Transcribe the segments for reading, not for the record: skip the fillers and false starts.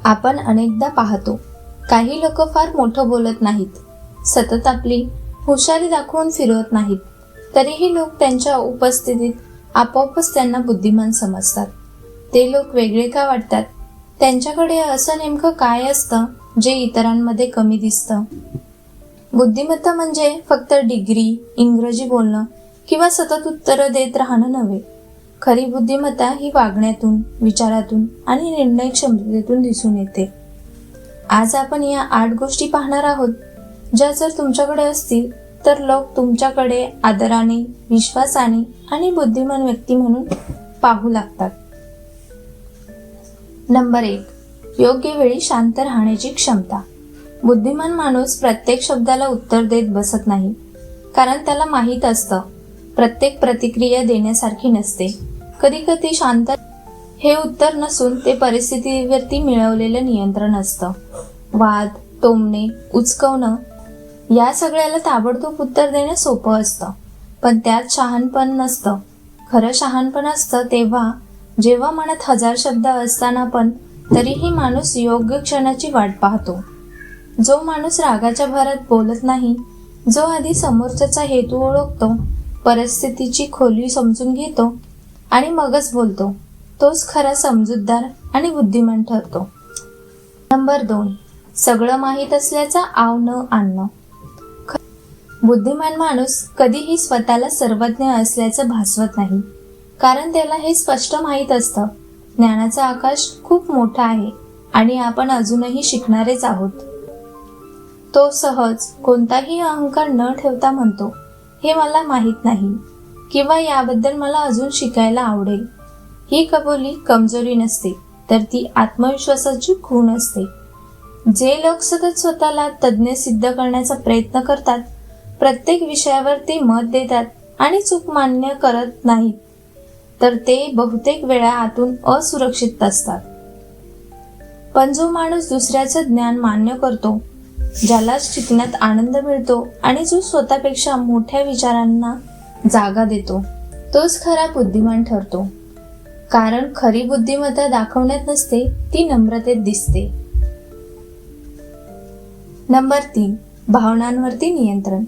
आपण अनेकदा पाहतो, काही लोक फार मोठं बोलत नाहीत, सतत आपली हुशारी दाखवून फिरवत नाहीत, तरीही लोक त्यांच्या उपस्थितीत आपोआपच त्यांना बुद्धिमान समजतात. ते लोक वेगळे का वाटतात? त्यांच्याकडे असं नेमकं काय असतं जे इतरांमध्ये कमी दिसतं? बुद्धिमत्ता म्हणजे फक्त डिग्री, इंग्रजी बोलणं किंवा सतत उत्तरं देत राहणं नव्हे. खरी बुद्धिमत्ता ही वागण्यातून, विचारातून आणि निर्णय क्षमतेतून दिसून येते. आज आपण या 8 गोष्टी पाहणार आहोत, ज्या जर तुमच्याकडे असतील तर लोक तुमच्याकडे आदराने, विश्वासाने आणि बुद्धिमान व्यक्ती म्हणून पाहू लागतात. नंबर 1. योग्य वेळी शांत राहण्याची क्षमता. बुद्धिमान माणूस प्रत्येक शब्दाला उत्तर देत बसत नाही, कारण त्याला माहीत असतं प्रत्येक प्रतिक्रिया देण्यासारखी नसते. कधी कधी शांत हे उत्तर नसून ते परिस्थितीवरती मिळवलेलं नियंत्रण असतं. वाद, टोमणे, उचकवणं या सगळ्याला ताबडतोब उत्तर देणं सोपं असतं, पण त्यात शहाणपण नसतं. खरं शहाणपण असतं तेव्हा जेव्हा मनात 1000 शब्द असताना पण तरीही माणूस योग्य क्षणाची वाट पाहतो. जो माणूस रागाच्या भरात बोलत नाही, जो आधी समोरच्याचा हेतू ओळखतो, परिस्थितीची खोली समजून घेतो आणि मगच बोलतो, तोच खरा समजूतदार आणि बुद्धिमान ठरतो. नंबर 2. सगळं माहीत असल्याचा आव न आणणं. बुद्धिमान माणूस कधीही स्वतःला सर्वज्ञ असल्याचं भासवत नाही, कारण त्याला हे स्पष्ट माहीत असतं, ज्ञानाचा आकाश खूप मोठा आहे आणि आपण अजूनही शिकणारेच आहोत. तो सहज, कोणताही अहंकार न ठेवता म्हणतो, हे मला माहीत नाही किंवा याबद्दल मला अजून शिकायला आवडेल. ही कबुली कमजोरी नसते, तर ती आत्मविश्वासाची खूण असते. जे लोक सतत स्वतःला तज्ज्ञ सिद्ध करण्याचा प्रयत्न करतात, प्रत्येक विषयावर ते मत देतात आणि चूक मान्य करत नाहीत, तर ते बहुतेक वेळा आतून असुरक्षित असतात. पण जो माणूस दुसऱ्याचं ज्ञान मान्य करतो, ज्याला शिकण्यात आनंद मिळतो आणि जो स्वतःपेक्षा मोठ्या विचारांना जागा देतो, तोच खरा बुद्धिमान ठरतो. कारण खरी बुद्धिमत्ता दाखवण्यात नसते, ती नम्रतेत दिसते. नंबर 3. भावनांवरती नियंत्रण.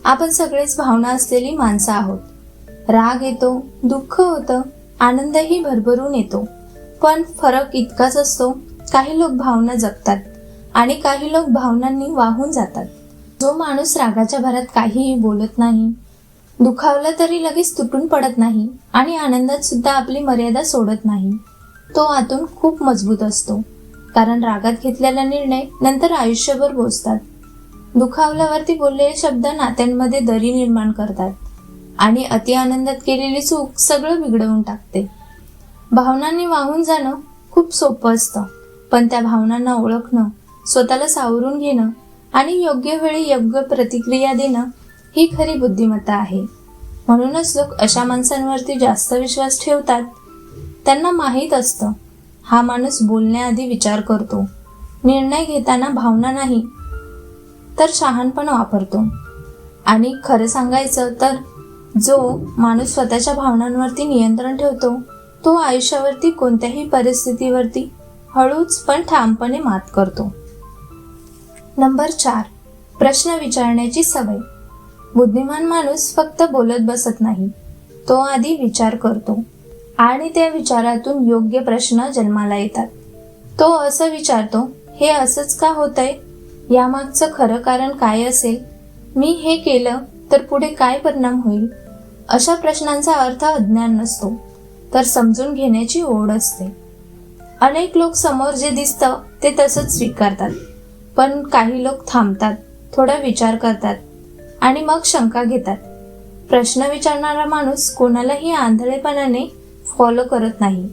आपण सगळेच भावना असलेली माणसं आहोत. राग येतो, दुःख होतं, आनंदही भरभरून येतो. पण फरक इतकाच असतो, काही लोक भावना जगतात आणि काही लोक भावनांनी वाहून जातात. जो माणूस रागाच्या भरात काहीही बोलत नाही, दुखावलं तरी लगेच तुटून पडत नाही आणि आनंदात सुद्धा आपली मर्यादा सोडत नाही, तो आतून खूप मजबूत असतो. कारण रागात घेतलेला निर्णय नंतर आयुष्यभर बोचतात. दुखावल्यावरती बोललेले शब्द नात्यांमध्ये दरी निर्माण करतात आणि अति आनंदात केलेली चूक सगळं बिघडवून टाकते. भावनांनी वाहून जाणं खूप सोपं असतं, पण त्या भावनांना ओळखणं, स्वतःला सावरून घेणं आणि योग्य वेळी योग्य प्रतिक्रिया देणं ही खरी बुद्धिमत्ता आहे. म्हणूनच लोक अशा माणसांवरती जास्त विश्वास ठेवतात. त्यांना माहीत असतं, हा माणूस बोलण्याआधी विचार करतो, निर्णय घेताना भावना नाही तर शहाणपण वापरतो. आणि खरं सांगायचं तर जो माणूस स्वतःच्या भावनांवरती नियंत्रण ठेवतो, तो आयुष्यावरती कोणत्याही परिस्थितीवरती हळूच पण ठामपणे मात करतो. नंबर 4. प्रश्न विचारण्याची सवय. बुद्धिमान माणूस फक्त बोलत बसत नाही, तो आधी विचार करतो आणि त्या विचारातून योग्य प्रश्न जन्माला येतात. तो असं विचारतो, हे असंच का होतंय? यामागचं खरं कारण काय असेल? मी हे केलं तर पुढे काय परिणाम होईल? अशा प्रश्नांचा अर्थ अज्ञान नसतो, तर समजून घेण्याची ओढ असते. अनेक लोक समोर जे दिसतं ते तसंच स्वीकारतात, पण काही लोक थांबतात, थोडा विचार करतात आणि मग शंका घेतात. प्रश्न विचारणारा माणूस कोणालाही आंधळेपणाने फॉलो करत नाही,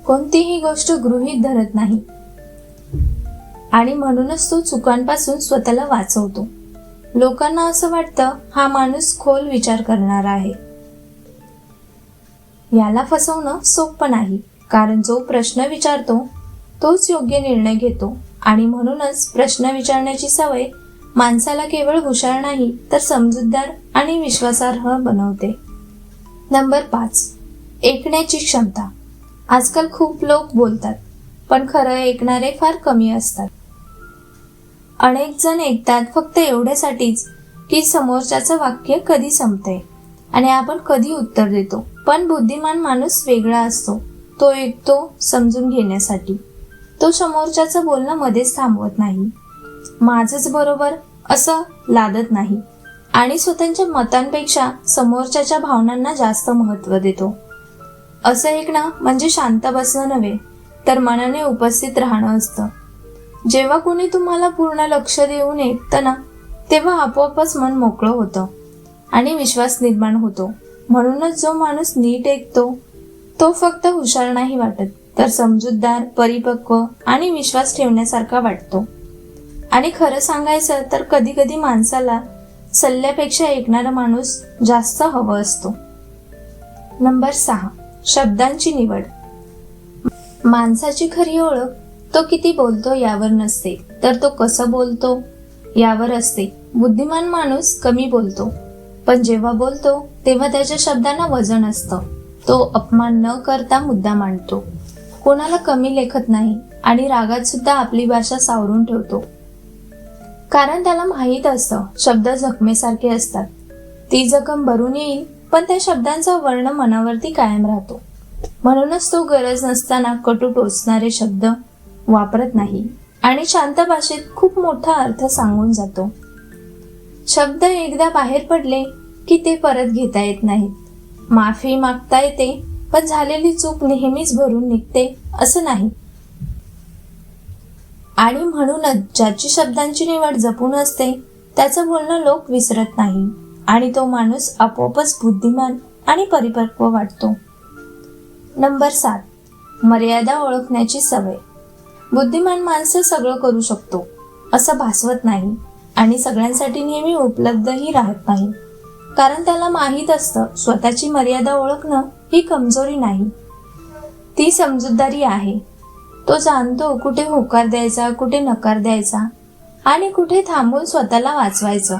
कोणतीही गोष्ट गृहीत धरत नाही आणि म्हणूनच तो चुकांपासून स्वतःला वाचवतो. लोकांना असं वाटतं, हा माणूस खोल विचार करणारा आहे. याला फसवणं सोपं नाही, कारण जो प्रश्न विचारतो तोच योग्य निर्णय घेतो आणि म्हणूनच प्रश्न विचारण्याची सवय माणसाला केवळ हुशार नाही तर समजूतदार आणि विश्वासार्ह बनवते. नंबर 5. ऐकण्याची क्षमता. आजकाल खूप लोक बोलतात, पण खरं ऐकणारे फार कमी असतात. अनेक जण ऐकतात फक्त एवढ्यासाठीच की समोरच्याचं वाक्य कधी संपते आणि आपण कधी उत्तर देतो. पण बुद्धिमान माणूस वेगळा असतो. तो ऐकतो समजून घेण्यासाठी. तो समोरच्याचं बोलणं मध्येच थांबवत नाही, माझंच बरोबर असं लादत नाही आणि स्वतःच्या मतांपेक्षा समोरच्याच्या भावनांना जास्त महत्त्व देतो. असं ऐकणं म्हणजे शांत बसणं नव्हे, तर मनाने उपस्थित राहणं असतं. जेव्हा कुणी तुम्हाला पूर्ण लक्ष देऊन ऐकतं ना, तेव्हा आपोआपच मन मोकळं होतं आणि विश्वास निर्माण होतो. म्हणूनच जो माणूस नीट ऐकतो तो फक्त हुशार नाही वाटत, तर समजूतदार, परिपक्व आणि विश्वास ठेवण्यासारखा वाटतो. आणि खरं सांगायचं तर कधी कधी माणसाला सल्ल्यापेक्षा ऐकणारा माणूस जास्त हवं असतो. नंबर 6, शब्दांची निवड. माणसाची खरी ओळख तो किती बोलतो यावर नसते, तर तो कसं बोलतो यावर असते. बुद्धिमान माणूस कमी बोलतो, पण जेव्हा बोलतो तेव्हा त्याच्या शब्दांना वजन असतं. तो अपमान न करता मुद्दा मांडतो, कोणाला कमी लेखत नाही आणि रागात सुद्धा आपली भाषा सावरून ठेवतो. कारण त्याला माहीत असतं शब्द जखमेसारखे असतात. ती जखम भरून येईल, पण त्या शब्दांचा वर्ण मनावरती कायम राहतो. म्हणूनच तो गरज नसताना कटू टोचणारे शब्द वापरत नाही आणि शांत भाषेत खूप मोठा अर्थ सांगून जातो. शब्द एकदा बाहेर पडले की ते परत घेता येत नाहीत. माफी मागता येते, पण झालेली चूक नेहमीच भरून निघते असं नाही. आणि म्हणूनच ज्याची शब्दांची निवड जपून असते त्याचं बोलणं लोक विसरत नाही आणि तो माणूस आपोआपच बुद्धिमान आणि परिपक्व वाटतो. नंबर 7, मर्यादा ओळखण्याची सवय. बुद्धिमान माणसं सगळं करू शकतो असं भासवत नाही आणि सगळ्यांसाठी नेहमी उपलब्धही राहत नाही. कारण त्याला माहीत असतं स्वतःची मर्यादा ओळखणं ही कमजोरी नाही, ती समजूतदारी आहे. तो जाणतो कुठे होकार द्यायचा, कुठे नकार द्यायचा आणि कुठे थांबून स्वतःला वाचवायचं.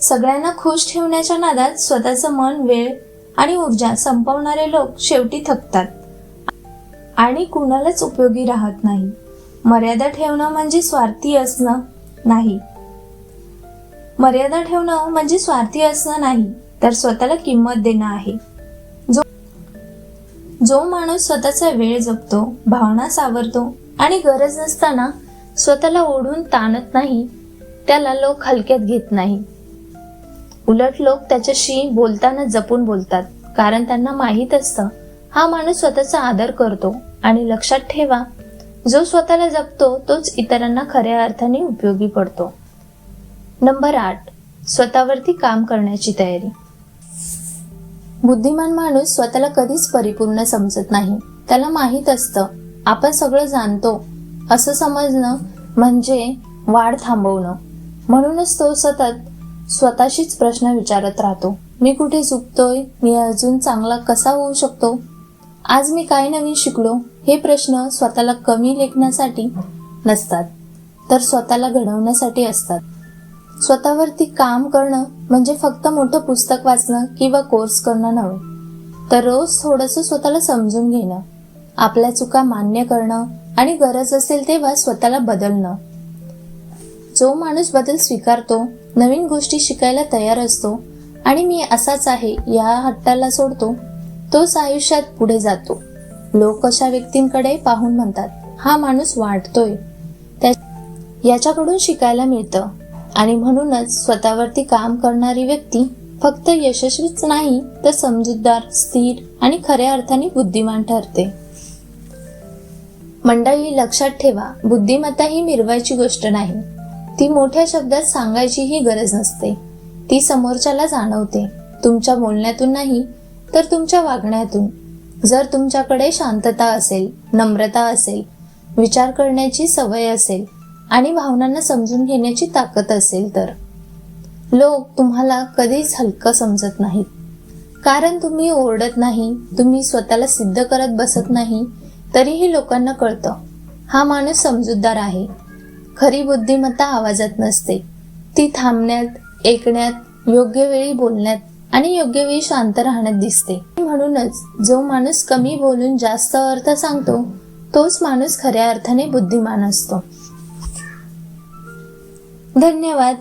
सगळ्यांना खुश ठेवण्याच्या नादात स्वतःचं मन, वेळ आणि ऊर्जा संपवणारे लोक शेवटी थकतात आणि कुणालाच उपयोगी राहत नाही. मर्यादा ठेवणं म्हणजे स्वार्थी असणं नाही. मर्यादा ठेवणं म्हणजे स्वार्थी असणं नाही, तर स्वतःला किंमत देणं आहे. जो माणूस स्वतःचा वेळ जपतो, भावना सावरतो आणि गरज नसताना स्वतःला ओढून ताणत नाही, त्याला लोक हलक्यात घेत नाही. उलट लोक त्याच्याशी बोलताना जपून बोलतात, कारण त्यांना माहीत असतं हा माणूस स्वतःचा आदर करतो. आणि लक्षात ठेवा, जो स्वतःला जपतो तोच इतरांना खऱ्या अर्थाने उपयोगी पडतो. नंबर 8, स्वतःवरती काम करण्याची तयारी. बुद्धिमान माणूस स्वतःला कधीच परिपूर्ण समजत नाही. त्याला माहीत असतं आपण सगळं जाणतो असं समजणं म्हणजे वाढ थांबवणं. म्हणूनच तो सतत स्वतःशीच प्रश्न विचारत राहतो. मी कुठे चुकतोय? मी अजून चांगला कसा होऊ शकतो? आज मी काय नवीन शिकलो? हे प्रश्न स्वतःला कमी लेखण्यासाठी नसतात, तर स्वतःला घडवण्यासाठी असतात. स्वतःवरती काम करणं म्हणजे फक्त मोठं पुस्तक वाचणं किंवा कोर्स करणं नव्हे, तर रोज थोडंसं स्वतःला समजून घेणं, आपल्या चुका मान्य करणं आणि गरज असेल तेव्हा स्वतःला बदलणं. जो माणूस बदल स्वीकारतो, नवीन गोष्टी शिकायला तयार असतो आणि मी असाच आहे या हट्टाला सोडतो, तोच आयुष्यात पुढे जातो. लोक अशा व्यक्तींकडे पाहून म्हणतात, हा माणूस वाढतोय, याच्याकडून शिकायला मिळतं. आणि म्हणूनच स्वतःवरती काम करणारी व्यक्ती फक्त यशस्वीच नाही, तर समजूतदार, स्थिर आणि खऱ्या अर्थाने बुद्धिमान ठरते. मंडळी, लक्षात ठेवा, बुद्धिमत्ता ही मिरवायची गोष्ट नाही. ती मोठ्या शब्दात सांगायचीही गरज नसते. ती समोरच्याला जाणवते, तुमच्या बोलण्यातून नाही तर तुमच्या वागण्यातून. जर तुमच्याकडे शांतता असेल, नम्रता असेल, विचार करण्याची सवय असेल आणि भावनांना समजून घेण्याची ताकद असेल, तर लोक तुम्हाला कधीच हलकं समजत नाहीत. कारण तुम्ही ओरडत नाही, तुम्ही स्वतःला सिद्ध करत बसत नाही, तरीही लोकांना कळतं हा माणूस समजूतदार आहे. खरी बुद्धिमत्ता आवाजात नसते, ती थांबण्यात, ऐकण्यात, योग्य वेळी बोलण्यात आणि योग्य वेळी शांत राहण्यात दिसते. म्हणूनच जो माणूस कमी बोलून जास्त अर्थ सांगतो तोच माणूस खऱ्या अर्थाने बुद्धिमान असतो. धन्यवाद.